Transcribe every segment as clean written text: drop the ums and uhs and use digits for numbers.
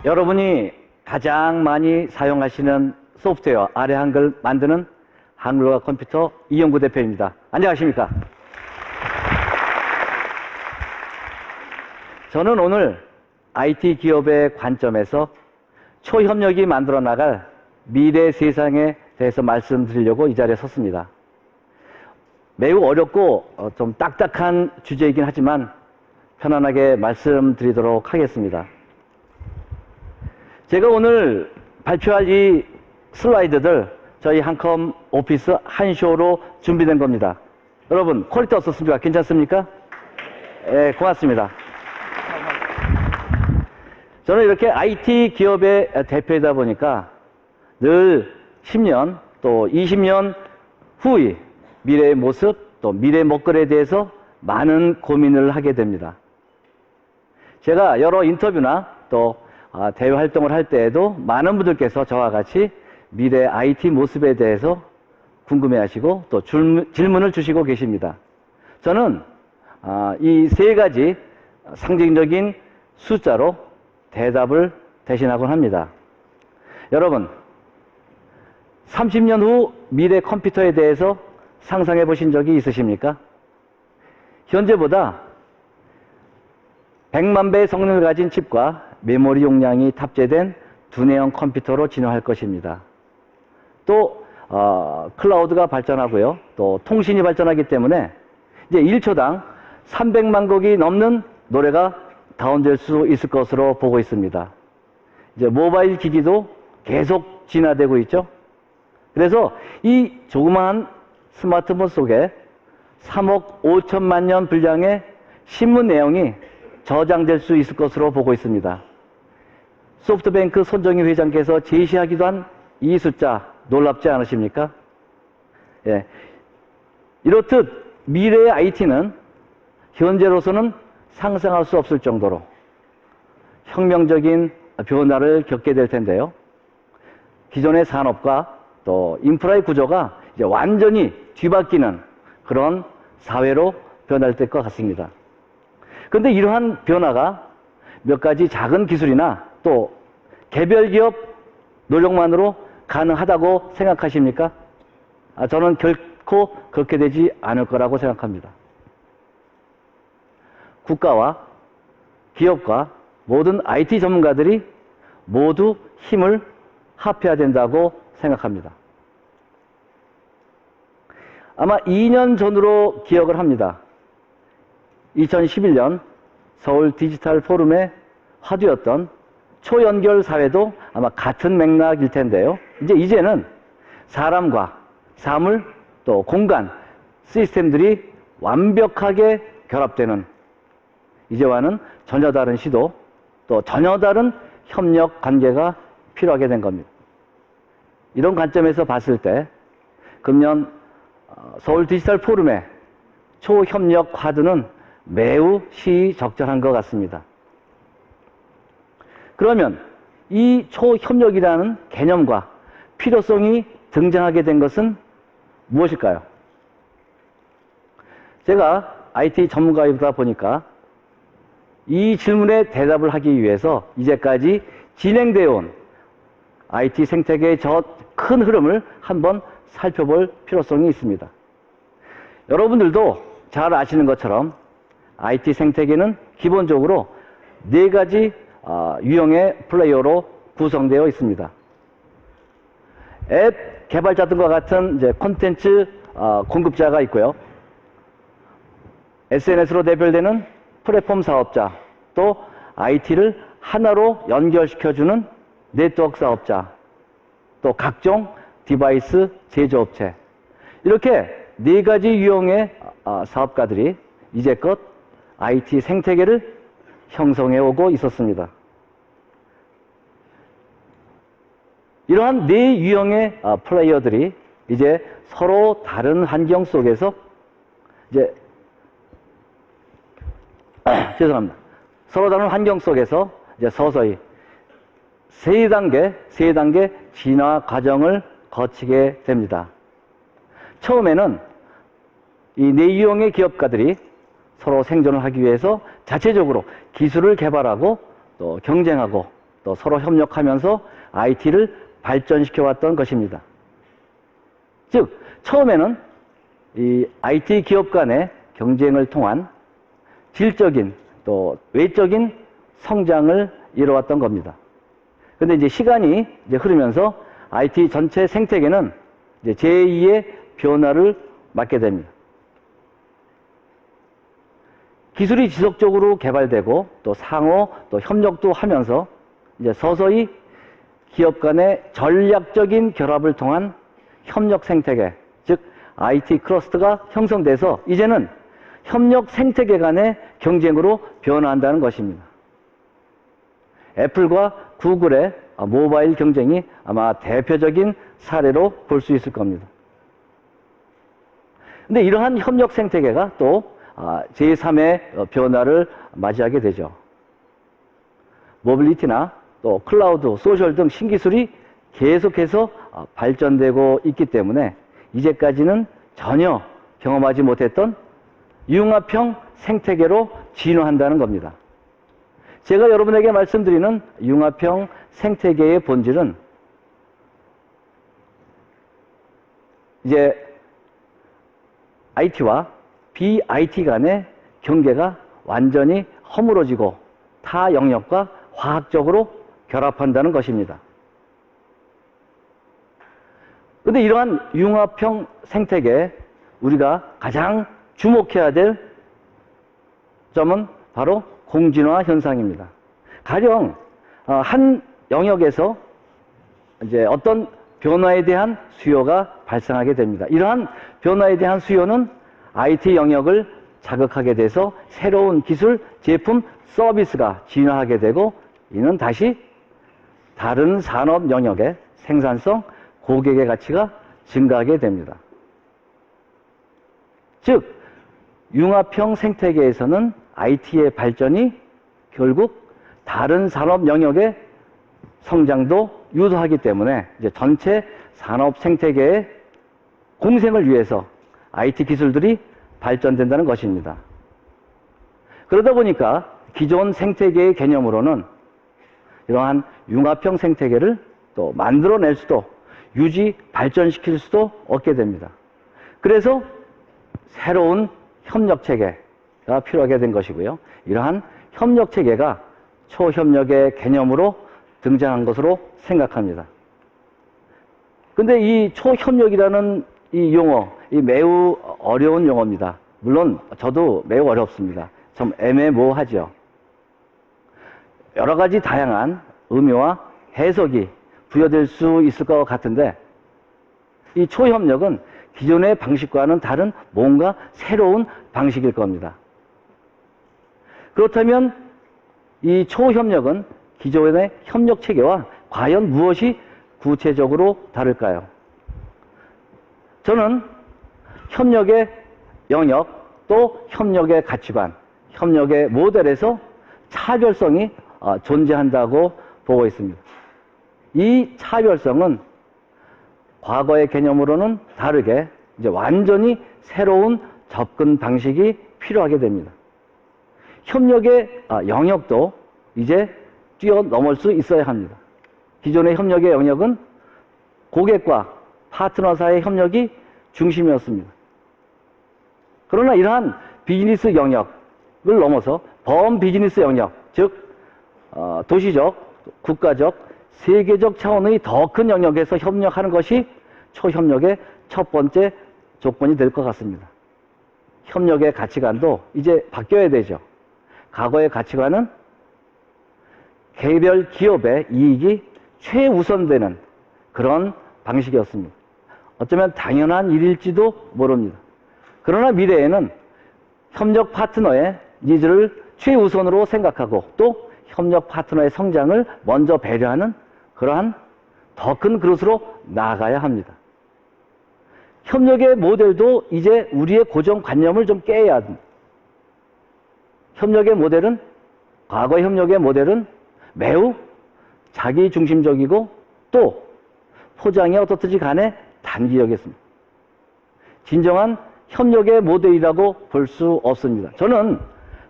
여러분이 가장 많이 사용하시는 소프트웨어 아래 한글 만드는 한글과 컴퓨터 이영구 대표입니다. 안녕하십니까? 저는 오늘 IT 기업의 관점에서 초협력이 만들어 나갈 미래 세상에 대해서 말씀드리려고 이 자리에 섰습니다. 매우 어렵고 좀 딱딱한 주제이긴 하지만 편안하게 말씀드리도록 하겠습니다. 제가 오늘 발표할 이 슬라이드들 저희 한컴 오피스 한쇼로 준비된 겁니다. 여러분 퀄리티 어떻습니까? 괜찮습니까? 네, 고맙습니다. 저는 이렇게 IT 기업의 대표이다 보니까 늘 10년 또 20년 후의 미래의 모습 또 미래의 먹거리에 대해서 많은 고민을 하게 됩니다. 제가 여러 인터뷰나 또 대외 활동을 할 때에도 많은 분들께서 저와 같이 미래 IT 모습에 대해서 궁금해하시고 또 질문을 주시고 계십니다. 저는 이 세 가지 상징적인 숫자로 대답을 대신하곤 합니다. 여러분, 30년 후 미래 컴퓨터에 대해서 상상해 보신 적이 있으십니까? 현재보다 100만 배의 성능을 가진 칩과 메모리 용량이 탑재된 두뇌형 컴퓨터로 진화할 것입니다. 또 클라우드가 발전하고요. 또 통신이 발전하기 때문에 이제 1초당 300만 곡이 넘는 노래가 다운될 수 있을 것으로 보고 있습니다. 이제 모바일 기기도 계속 진화되고 있죠. 그래서 이 조그마한 스마트폰 속에 3억 5천만 년 분량의 신문 내용이 저장될 수 있을 것으로 보고 있습니다. 소프트뱅크 손정희 회장께서 제시하기도 한 이 숫자 놀랍지 않으십니까? 예. 이렇듯 미래의 IT는 현재로서는 상상할 수 없을 정도로 혁명적인 변화를 겪게 될 텐데요. 기존의 산업과 또 인프라의 구조가 이제 완전히 뒤바뀌는 그런 사회로 변할 것 같습니다. 그런데 이러한 변화가 몇 가지 작은 기술이나 또 개별 기업 노력만으로 가능하다고 생각하십니까? 저는 결코 그렇게 되지 않을 거라고 생각합니다. 국가와 기업과 모든 IT 전문가들이 모두 힘을 합해야 된다고 생각합니다. 아마 2년 전으로 기억을 합니다. 2011년 서울 디지털 포럼의 화두였던 초연결 사회도 아마 같은 맥락일 텐데요. 이제는 사람과 사물 또 공간, 시스템들이 완벽하게 결합되는 이제와는 전혀 다른 시도 또 전혀 다른 협력 관계가 필요하게 된 겁니다. 이런 관점에서 봤을 때 금년 서울 디지털 포럼의 초협력 화두는 매우 시적절한 것 같습니다. 그러면 이 초협력이라는 개념과 필요성이 등장하게 된 것은 무엇일까요? 제가 IT 전문가이다 보니까 이 질문에 대답을 하기 위해서 이제까지 진행되어 온 IT 생태계의 저 큰 흐름을 한번 살펴볼 필요성이 있습니다. 여러분들도 잘 아시는 것처럼 IT 생태계는 기본적으로 네 가지 유형의 플레이어로 구성되어 있습니다. 앱 개발자들과 같은 이제 콘텐츠 공급자가 있고요. SNS로 대별되는 플랫폼 사업자, 또 IT를 하나로 연결시켜주는 네트워크 사업자, 또 각종 디바이스 제조업체, 이렇게 네 가지 유형의 사업가들이 이제껏 IT 생태계를 형성해 오고 있었습니다. 이러한 네 유형의 플레이어들이 이제 서로 다른 환경 속에서 이제 죄송합니다. 서로 다른 환경 속에서 이제 서서히 세 단계 진화 과정을 거치게 됩니다. 처음에는 이 네 유형의 기업가들이 서로 생존을 하기 위해서 자체적으로 기술을 개발하고 또 경쟁하고 또 서로 협력하면서 IT를 발전시켜 왔던 것입니다. 즉, 처음에는 이 IT 기업 간의 경쟁을 통한 질적인 또 외적인 성장을 이뤄왔던 겁니다. 근데 이제 시간이 이제 흐르면서 IT 전체 생태계는 이제 제2의 변화를 맞게 됩니다. 기술이 지속적으로 개발되고 또 상호 또 협력도 하면서 이제 서서히 기업 간의 전략적인 결합을 통한 협력 생태계, 즉 IT 클러스터가 형성돼서 이제는 협력 생태계 간의 경쟁으로 변화한다는 것입니다. 애플과 구글의 모바일 경쟁이 아마 대표적인 사례로 볼 수 있을 겁니다. 근데 이러한 협력 생태계가 또 제3의 변화를 맞이하게 되죠. 모빌리티나 또 클라우드, 소셜 등 신기술이 계속해서 발전되고 있기 때문에 이제까지는 전혀 경험하지 못했던 융합형 생태계로 진화한다는 겁니다. 제가 여러분에게 말씀드리는 융합형 생태계의 본질은 이제 IT와 BIT 간의 경계가 완전히 허물어지고 타 영역과 화학적으로 결합한다는 것입니다. 그런데 이러한 융합형 생태계에 우리가 가장 주목해야 될 점은 바로 공진화 현상입니다. 가령 한 영역에서 이제 어떤 변화에 대한 수요가 발생하게 됩니다. 이러한 변화에 대한 수요는 IT 영역을 자극하게 돼서 새로운 기술, 제품, 서비스가 진화하게 되고 이는 다시 다른 산업 영역의 생산성, 고객의 가치가 증가하게 됩니다. 즉, 융합형 생태계에서는 IT의 발전이 결국 다른 산업 영역의 성장도 유도하기 때문에 이제 전체 산업 생태계의 공생을 위해서 IT 기술들이 발전된다는 것입니다. 그러다 보니까 기존 생태계의 개념으로는 이러한 융합형 생태계를 또 만들어낼 수도 유지, 발전시킬 수도 없게 됩니다. 그래서 새로운 협력체계가 필요하게 된 것이고요. 이러한 협력체계가 초협력의 개념으로 등장한 것으로 생각합니다. 근데 이 초협력이라는 이 용어, 이 매우 어려운 용어입니다. 물론 저도 매우 어렵습니다. 좀 애매모호하죠. 여러 가지 다양한 의미와 해석이 부여될 수 있을 것 같은데 이 초협력은 기존의 방식과는 다른 뭔가 새로운 방식일 겁니다. 그렇다면 이 초협력은 기존의 협력체계와 과연 무엇이 구체적으로 다를까요? 저는 협력의 영역 또 협력의 가치관, 협력의 모델에서 차별성이 존재한다고 보고 있습니다. 이 차별성은 과거의 개념으로는 다르게 이제 완전히 새로운 접근 방식이 필요하게 됩니다. 협력의 영역도 이제 뛰어넘을 수 있어야 합니다. 기존의 협력의 영역은 고객과 파트너 사이의 협력이 중심이었습니다. 그러나 이러한 비즈니스 영역을 넘어서 범비즈니스 영역, 즉 도시적, 국가적, 세계적 차원의 더 큰 영역에서 협력하는 것이 초협력의 첫 번째 조건이 될 것 같습니다. 협력의 가치관도 이제 바뀌어야 되죠. 과거의 가치관은 개별 기업의 이익이 최우선되는 그런 방식이었습니다. 어쩌면 당연한 일일지도 모릅니다. 그러나 미래에는 협력 파트너의 니즈를 최우선으로 생각하고 또 협력 파트너의 성장을 먼저 배려하는 그러한 더 큰 그릇으로 나아가야 합니다. 협력의 모델도 이제 우리의 고정관념을 좀 깨야 합니다. 협력의 모델은, 과거의 협력의 모델은 매우 자기중심적이고 또 포장이 어떻든지 간에 단기적이었습니다. 진정한 협력의 모델이라고 볼 수 없습니다. 저는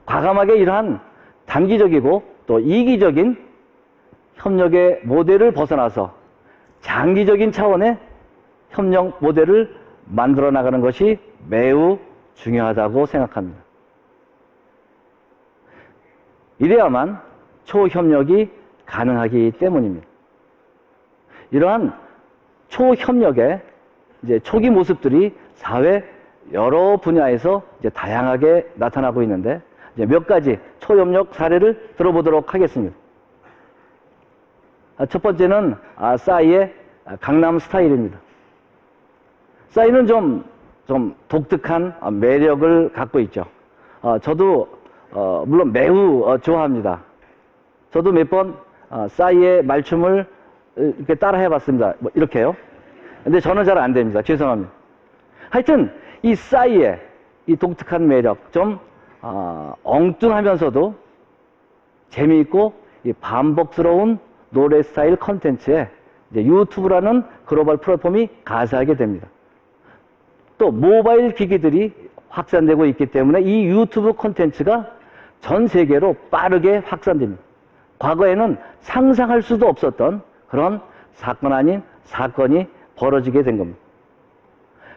과감하게 이러한 단기적이고 또 이기적인 협력의 모델을 벗어나서 장기적인 차원의 협력 모델을 만들어 나가는 것이 매우 중요하다고 생각합니다. 이래야만 초협력이 가능하기 때문입니다. 이러한 초협력의 이제 초기 모습들이 사회 여러 분야에서 이제 다양하게 나타나고 있는데 이제 몇 가지 초협력 사례를 들어보도록 하겠습니다. 첫 번째는 싸이의 강남 스타일입니다. 싸이는 좀 독특한 매력을 갖고 있죠. 저도 물론 매우 좋아합니다. 저도 몇 번 싸이의 말춤을 이렇게 따라 해봤습니다. 뭐 이렇게요. 근데 저는 잘 안 됩니다. 죄송합니다. 하여튼 이 싸이의 이 독특한 매력, 좀 엉뚱하면서도 재미있고 이 반복스러운 노래 스타일 컨텐츠에 이제 유튜브라는 글로벌 플랫폼이 가세하게 됩니다. 또 모바일 기기들이 확산되고 있기 때문에 이 유튜브 콘텐츠가 전 세계로 빠르게 확산됩니다. 과거에는 상상할 수도 없었던 그런 사건 아닌 사건이 벌어지게 된 겁니다.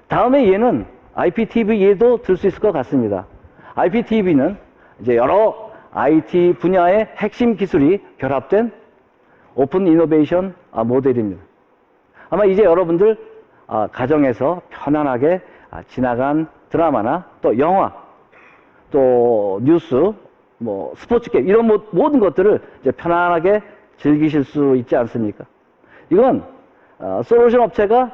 다음에 얘는 IPTV에도 들 수 있을 것 같습니다. IPTV는 이제 여러 IT 분야의 핵심 기술이 결합된 오픈 이노베이션 모델입니다. 아마 이제 여러분들 가정에서 편안하게 지나간 드라마나 또 영화, 또 뉴스, 뭐 스포츠 게임 이런 모든 것들을 이제 편안하게 즐기실 수 있지 않습니까? 이건 솔루션 업체가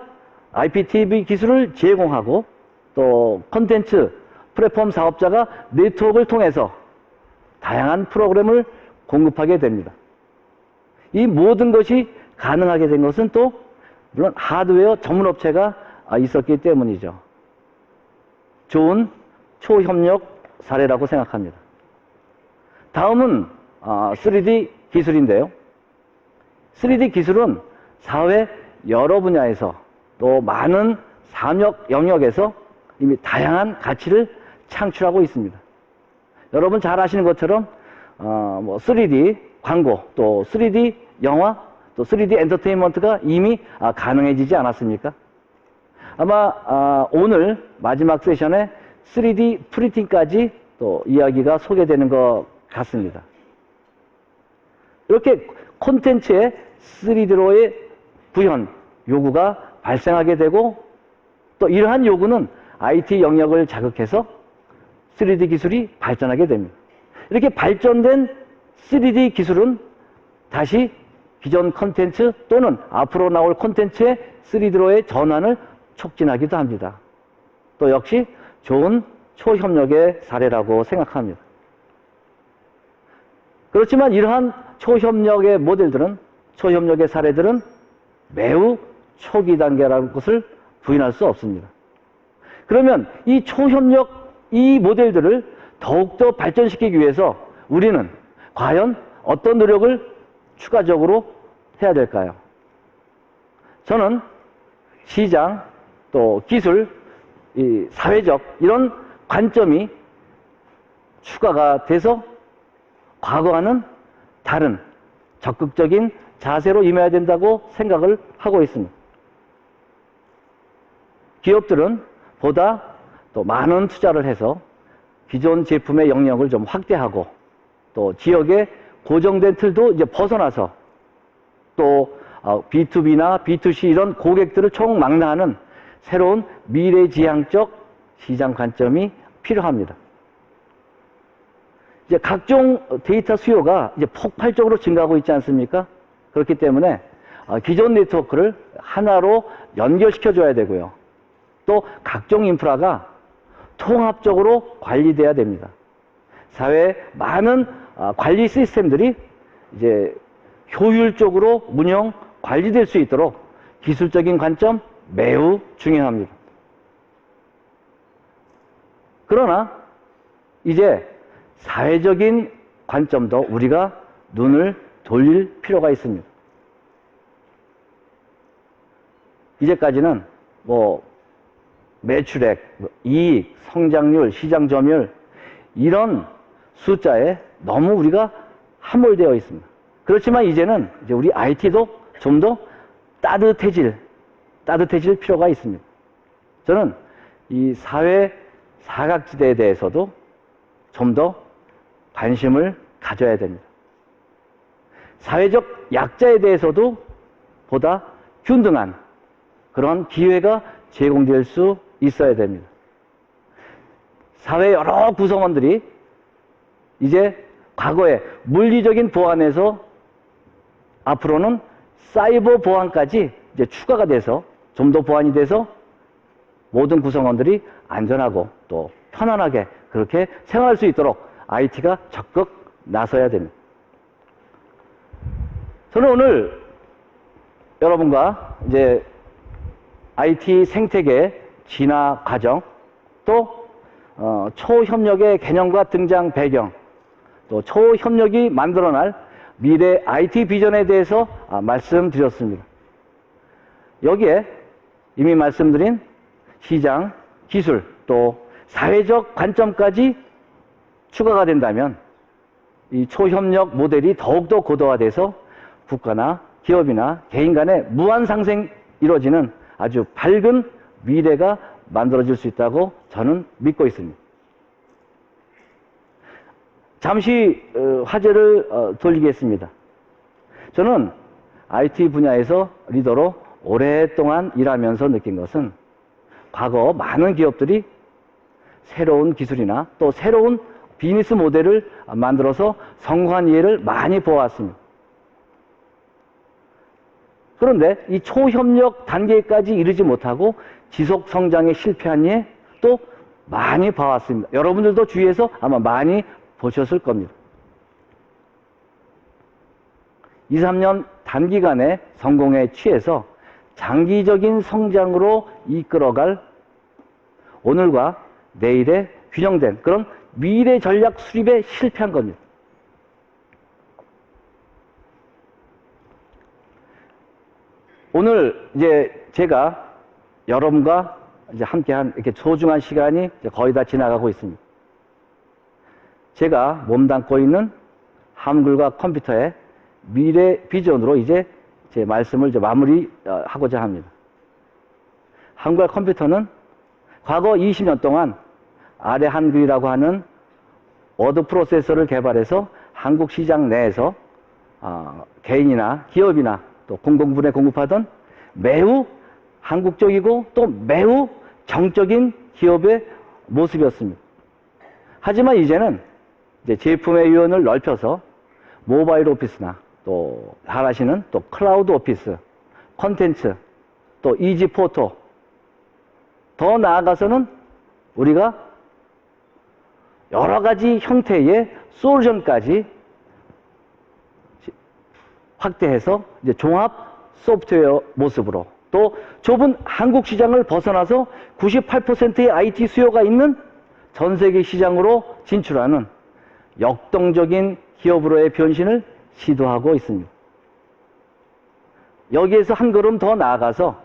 IPTV 기술을 제공하고 또 콘텐츠 플랫폼 사업자가 네트워크를 통해서 다양한 프로그램을 공급하게 됩니다. 이 모든 것이 가능하게 된 것은 또 물론 하드웨어 전문 업체가 있었기 때문이죠. 좋은 초협력 사례라고 생각합니다. 다음은 3D 기술인데요. 3D 기술은 사회 여러 분야에서 또 많은 산업 영역에서 이미 다양한 가치를 창출하고 있습니다. 여러분 잘 아시는 것처럼 뭐 3D 광고, 또 3D 영화, 또 3D 엔터테인먼트가 이미 가능해지지 않았습니까? 아마 오늘 마지막 세션에 3D 프린팅까지 또 이야기가 소개되는 것 같습니다. 이렇게 콘텐츠의 3D로의 구현 요구가 발생하게 되고 또 이러한 요구는 IT 영역을 자극해서 3D 기술이 발전하게 됩니다. 이렇게 발전된 3D 기술은 다시 기존 콘텐츠 또는 앞으로 나올 콘텐츠의 3D로의 전환을 촉진하기도 합니다. 또 역시 좋은 초협력의 사례라고 생각합니다. 그렇지만 이러한 초협력의 모델들은, 초협력의 사례들은 매우 초기 단계라는 것을 부인할 수 없습니다. 그러면 이 초협력, 이 모델들을 더욱더 발전시키기 위해서 우리는 과연 어떤 노력을 추가적으로 해야 될까요? 저는 시장, 또 기술, 이 사회적 이런 관점이 추가가 돼서 과거와는 다른 적극적인 자세로 임해야 된다고 생각을 하고 있습니다. 기업들은 보다 또 많은 투자를 해서 기존 제품의 영역을 좀 확대하고 또 지역의 고정된 틀도 이제 벗어나서 또 B2B나 B2C 이런 고객들을 총망라하는 새로운 미래지향적 시장 관점이 필요합니다. 이제 각종 데이터 수요가 이제 폭발적으로 증가하고 있지 않습니까? 그렇기 때문에 기존 네트워크를 하나로 연결시켜줘야 되고요. 또 각종 인프라가 통합적으로 관리돼야 됩니다. 사회에 많은 관리 시스템들이 이제 효율적으로 운영, 관리될 수 있도록 기술적인 관점 매우 중요합니다. 그러나 이제 사회적인 관점도 우리가 눈을 돌릴 필요가 있습니다. 이제까지는 뭐 매출액, 이익, 성장률, 시장 점유율 이런 숫자에 너무 우리가 함몰되어 있습니다. 그렇지만 이제는 이제 우리 IT도 좀 더 따뜻해질 필요가 있습니다. 저는 이 사회 사각지대에 대해서도 좀 더 관심을 가져야 됩니다. 사회적 약자에 대해서도 보다 균등한 그런 기회가 제공될 수 있어야 됩니다. 사회 여러 구성원들이 이제 과거의 물리적인 보안에서 앞으로는 사이버 보안까지 이제 추가가 돼서 좀 더 보완이 돼서 모든 구성원들이 안전하고 또 편안하게 그렇게 생활할 수 있도록 IT가 적극 나서야 됩니다. 저는 오늘 여러분과 이제 IT 생태계 진화 과정, 또 초협력의 개념과 등장 배경, 또 초협력이 만들어낼 미래 IT 비전에 대해서 말씀드렸습니다. 여기에 이미 말씀드린 시장, 기술, 또 사회적 관점까지 추가가 된다면 이 초협력 모델이 더욱더 고도화돼서 국가나 기업이나 개인 간의 무한 상생이 이루어지는 아주 밝은 미래가 만들어질 수 있다고 저는 믿고 있습니다. 잠시 화제를 돌리겠습니다. 저는 IT 분야에서 리더로 오랫동안 일하면서 느낀 것은 과거 많은 기업들이 새로운 기술이나 또 새로운 비즈니스 모델을 만들어서 성공한 예를 많이 보았습니다. 그런데 이 초협력 단계까지 이르지 못하고 지속 성장에 실패한 예 또 많이 봐왔습니다. 여러분들도 주위에서 아마 많이 보셨을 겁니다. 2, 3년 단기간에 성공에 취해서 장기적인 성장으로 이끌어갈 오늘과 내일의 균형된 그런 미래 전략 수립에 실패한 겁니다. 오늘 이제 제가 여러분과 이제 함께한 이렇게 소중한 시간이 이제 거의 다 지나가고 있습니다. 제가 몸담고 있는 한글과 컴퓨터의 미래 비전으로 이제 제 말씀을 이제 마무리하고자 합니다. 한글과 컴퓨터는 과거 20년 동안 아래 한글이라고 하는 워드 프로세서를 개발해서 한국 시장 내에서 개인이나 기업이나 또 공공분야에 공급하던 매우 한국적이고 또 매우 정적인 기업의 모습이었습니다. 하지만 이제는 이제 제품의 유연을 넓혀서 모바일 오피스나 또 잘 아시는 또 클라우드 오피스, 콘텐츠, 또 이지 포토, 더 나아가서는 우리가 여러 가지 형태의 솔루션까지 확대해서 이제 종합 소프트웨어 모습으로 또 좁은 한국 시장을 벗어나서 98%의 IT 수요가 있는 전 세계 시장으로 진출하는 역동적인 기업으로의 변신을 시도하고 있습니다. 여기에서 한 걸음 더 나아가서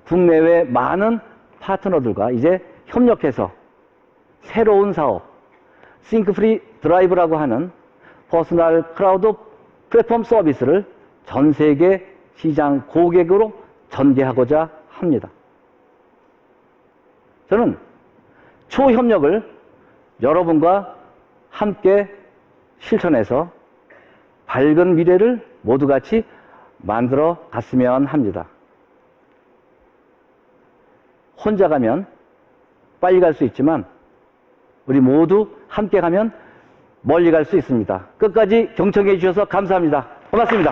국내외 많은 파트너들과 이제 협력해서 새로운 사업, 싱크프리 드라이브라고 하는 퍼스널 클라우드 플랫폼 서비스를 전 세계 시장 고객으로 전개하고자 합니다. 저는 초협력을 여러분과 함께 실천해서 밝은 미래를 모두 같이 만들어 갔으면 합니다. 혼자 가면 빨리 갈 수 있지만 우리 모두 함께 가면 멀리 갈 수 있습니다. 끝까지 경청해 주셔서 감사합니다. 고맙습니다.